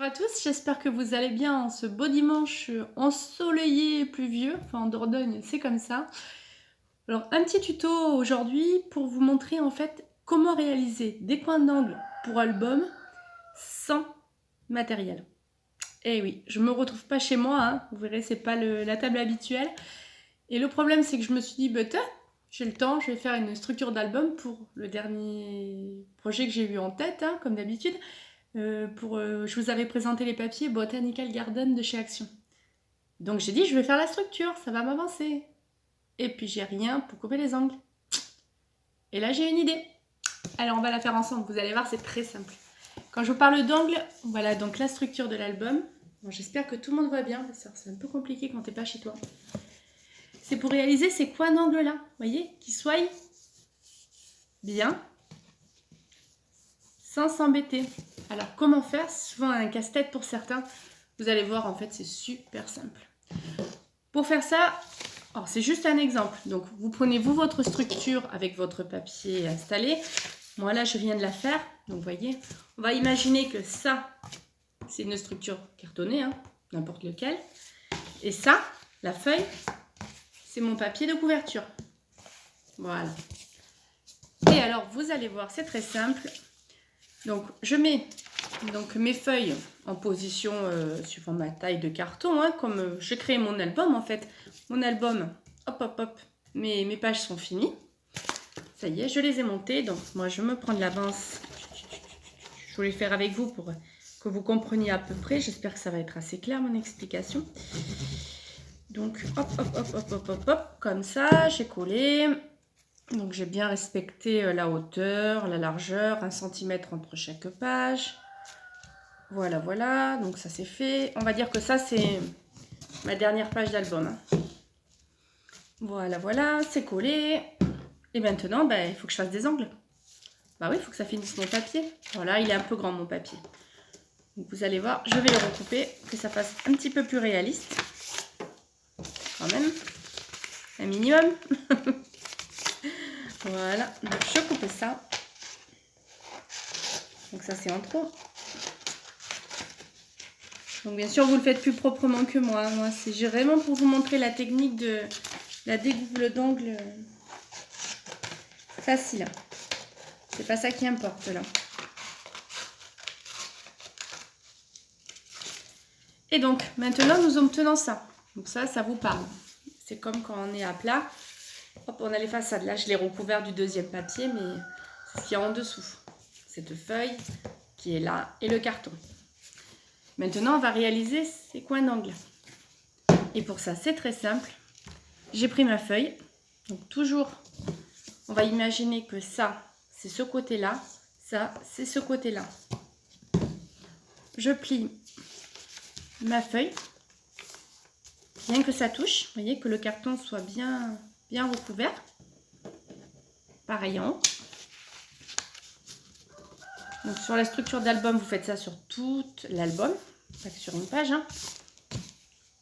à tous, j'espère que vous allez bien en ce beau dimanche ensoleillé et pluvieux. Enfin, en Dordogne, c'est comme ça. Alors, un petit tuto aujourd'hui pour vous montrer en fait comment réaliser des coins d'angle pour album sans matériel. Eh oui, je me retrouve pas chez moi, hein. Vous verrez, c'est pas la table habituelle. Et le problème, c'est que je me suis dit, bah, j'ai le temps, je vais faire une structure d'album pour le dernier projet que j'ai eu en tête, hein, comme d'habitude. Je vous avais présenté les papiers Botanical Garden de chez Action. Donc j'ai dit, je vais faire la structure, ça va m'avancer. Et puis j'ai rien pour couper les angles. Et là j'ai une idée. Alors on va la faire ensemble, vous allez voir, c'est très simple. Quand je vous parle d'angles, voilà donc la structure de l'album. Bon, j'espère que tout le monde voit bien, c'est un peu compliqué quand t'es pas chez toi. C'est pour réaliser ces coins d'angle là, vous voyez, qui soient bien, sans s'embêter. Alors comment faire? C'est souvent un casse-tête pour certains. Vous allez voir, en fait, c'est super simple. Pour faire ça, c'est juste un exemple. Donc, vous prenez votre structure avec votre papier installé. Moi, là, je viens de la faire. Donc, vous voyez, on va imaginer que ça, c'est une structure cartonnée, hein, n'importe lequel. Et ça, la feuille, c'est mon papier de couverture. Voilà. Et alors, vous allez voir, c'est très simple. Donc, je mets mes feuilles en position suivant ma taille de carton, hein, comme je crée mon album en fait. Mon album, hop hop hop, mes pages sont finies. Ça y est, je les ai montées. Donc moi je me prends de l'avance. Je voulais faire avec vous pour que vous compreniez à peu près. J'espère que ça va être assez clair mon explication. Donc hop hop hop hop hop hop hop, comme ça, j'ai collé. Donc j'ai bien respecté la hauteur, la largeur, 1 cm entre chaque page. Voilà, voilà, donc ça c'est fait. On va dire que ça c'est ma dernière page d'album. Voilà, voilà, c'est collé. Et maintenant, il faut que je fasse des angles. Bah oui, il faut que ça finisse mon papier. Voilà, il est un peu grand mon papier. Donc vous allez voir, je vais le recouper, que ça fasse un petit peu plus réaliste. Quand même, un minimum. Voilà, donc je coupe ça. Donc ça c'est en trop. Donc bien sûr, vous le faites plus proprement que moi. Moi, c'est vraiment pour vous montrer la technique de la dégoule d'angle facile. C'est pas ça qui importe là. Et donc, maintenant, nous obtenons ça. Donc ça vous parle. C'est comme quand on est à plat. Hop, on a les façades. Là, je l'ai recouvert du deuxième papier, mais c'est ce qu'il y a en dessous. Cette feuille qui est là et le carton. Maintenant, on va réaliser ces coins d'angle. Et pour ça, c'est très simple. J'ai pris ma feuille. Donc toujours, on va imaginer que ça, c'est ce côté-là. Ça, c'est ce côté-là. Je plie ma feuille. Bien que ça touche. Vous voyez que le carton soit bien recouvert. Pareil en haut. Donc sur la structure d'album, vous faites ça sur toute l'album, pas que sur une page. Hein.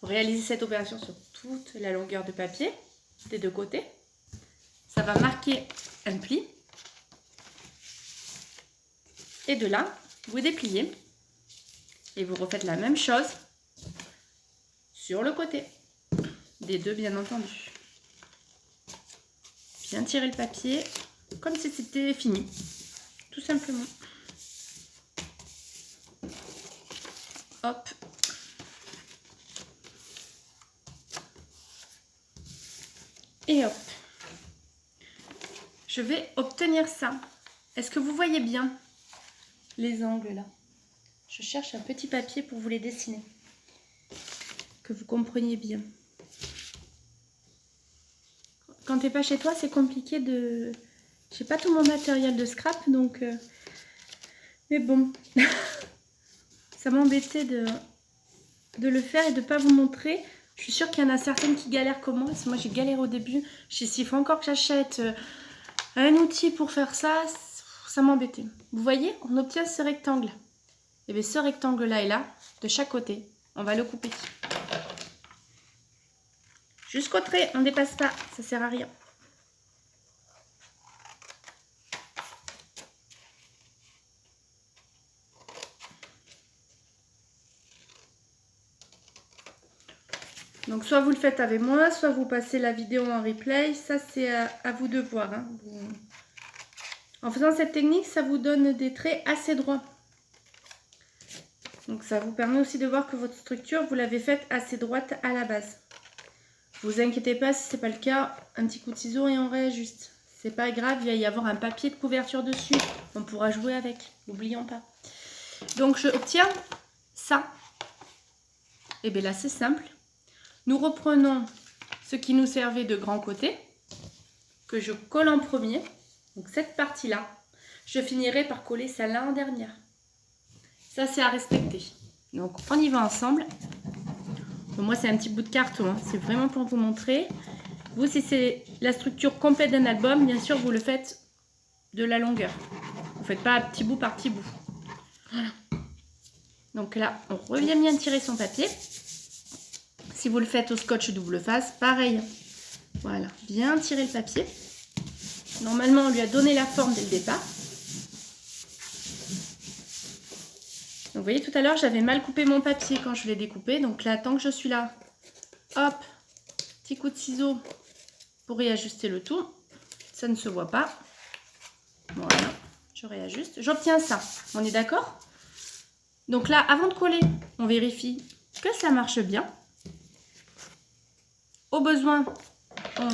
Vous réalisez cette opération sur toute la longueur de papier, des deux côtés. Ça va marquer un pli. Et de là, vous dépliez. Et vous refaites la même chose sur le côté. Des deux, bien entendu. Bien tirer le papier, comme si c'était fini. Tout simplement. Hop. Et hop. Je vais obtenir ça. Est-ce que vous voyez bien les angles là? Je cherche un petit papier pour vous les dessiner. Que vous compreniez bien. Quand t'es pas chez toi, c'est compliqué de... J'ai pas tout mon matériel de scrap, donc... Mais bon. Ça m'embêtait de le faire et de pas vous montrer. Je suis sûre qu'il y en a certaines qui galèrent comme moi. Moi, j'ai galéré au début. Je sais, il faut encore que j'achète un outil pour faire ça. Ça m'embêtait. Vous voyez, on obtient ce rectangle. Et bien, ce rectangle-là est là, de chaque côté. On va le couper. Jusqu'au trait, on ne dépasse pas. Ça sert à rien. Donc soit vous le faites avec moi, soit vous passez la vidéo en replay. Ça c'est à vous de voir. Hein. En faisant cette technique, ça vous donne des traits assez droits. Donc ça vous permet aussi de voir que votre structure, vous l'avez faite assez droite à la base. Vous inquiétez pas si ce n'est pas le cas, un petit coup de ciseau et on réajuste. C'est pas grave, il va y avoir un papier de couverture dessus. On pourra jouer avec, n'oublions pas. Donc je obtiens ça. Et bien là c'est simple. Nous reprenons ce qui nous servait de grand côté, que je colle en premier. Donc cette partie-là, je finirai par coller celle-là en dernière. Ça c'est à respecter. Donc on y va ensemble. Bon, moi c'est un petit bout de carton, hein. C'est vraiment pour vous montrer. Vous, si c'est la structure complète d'un album, bien sûr vous le faites de la longueur. Vous ne faites pas petit bout par petit bout. Voilà. Donc là, on revient bien tirer son papier. Si vous le faites au scotch double face, pareil. Voilà, bien tirer le papier. Normalement, on lui a donné la forme dès le départ. Donc, vous voyez, tout à l'heure, j'avais mal coupé mon papier quand je l'ai découpé. Donc là, tant que je suis là, hop, petit coup de ciseau pour réajuster le tout. Ça ne se voit pas. Voilà, je réajuste. J'obtiens ça. On est d'accord? Donc là, avant de coller, on vérifie que ça marche bien. Au besoin, on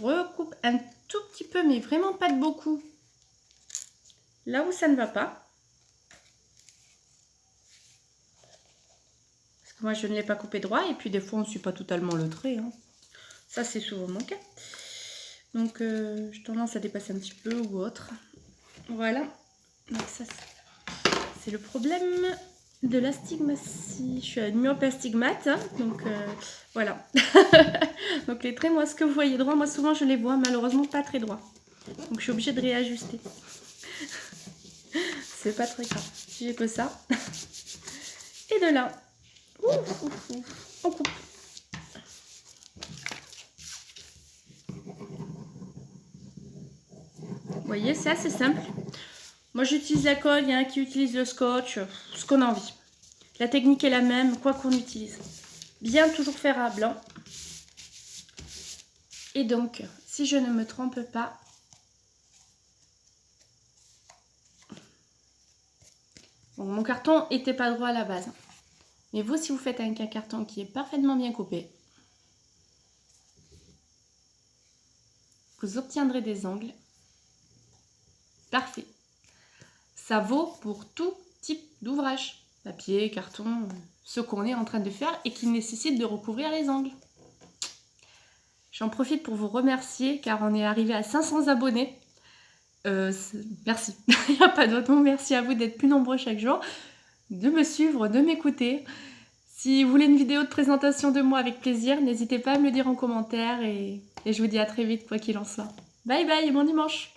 recoupe un tout petit peu, mais vraiment pas de beaucoup. Là où ça ne va pas. Parce que moi, je ne l'ai pas coupé droit. Et puis, des fois, on ne suit pas totalement le trait. Hein. Ça, c'est souvent mon cas. Donc, j'ai tendance à dépasser un petit peu ou autre. Voilà. Donc, ça, c'est le problème de l'astigmatie. Je suis à myopastigmate, hein, donc voilà. Donc les traits, moi, ce que vous voyez droit, moi souvent je les vois malheureusement pas très droits. Donc je suis obligée de réajuster. C'est pas très grave. J'ai que ça. Et de là, on coupe. Vous voyez, c'est assez simple. Moi j'utilise la colle, il y en a qui utilisent le scotch, ce qu'on a envie. La technique est la même, quoi qu'on utilise. Bien toujours faire à blanc. Et donc, si je ne me trompe pas, bon, mon carton n'était pas droit à la base. Mais vous, si vous faites avec un carton qui est parfaitement bien coupé, vous obtiendrez des angles parfaits. Ça vaut pour tout type d'ouvrage. Papier, carton, ce qu'on est en train de faire et qui nécessite de recouvrir les angles. J'en profite pour vous remercier car on est arrivé à 500 abonnés. Merci, il n'y a pas d'autre mot. Merci à vous d'être plus nombreux chaque jour, de me suivre, de m'écouter. Si vous voulez une vidéo de présentation de moi avec plaisir, n'hésitez pas à me le dire en commentaire et je vous dis à très vite quoi qu'il en soit. Bye bye et bon dimanche!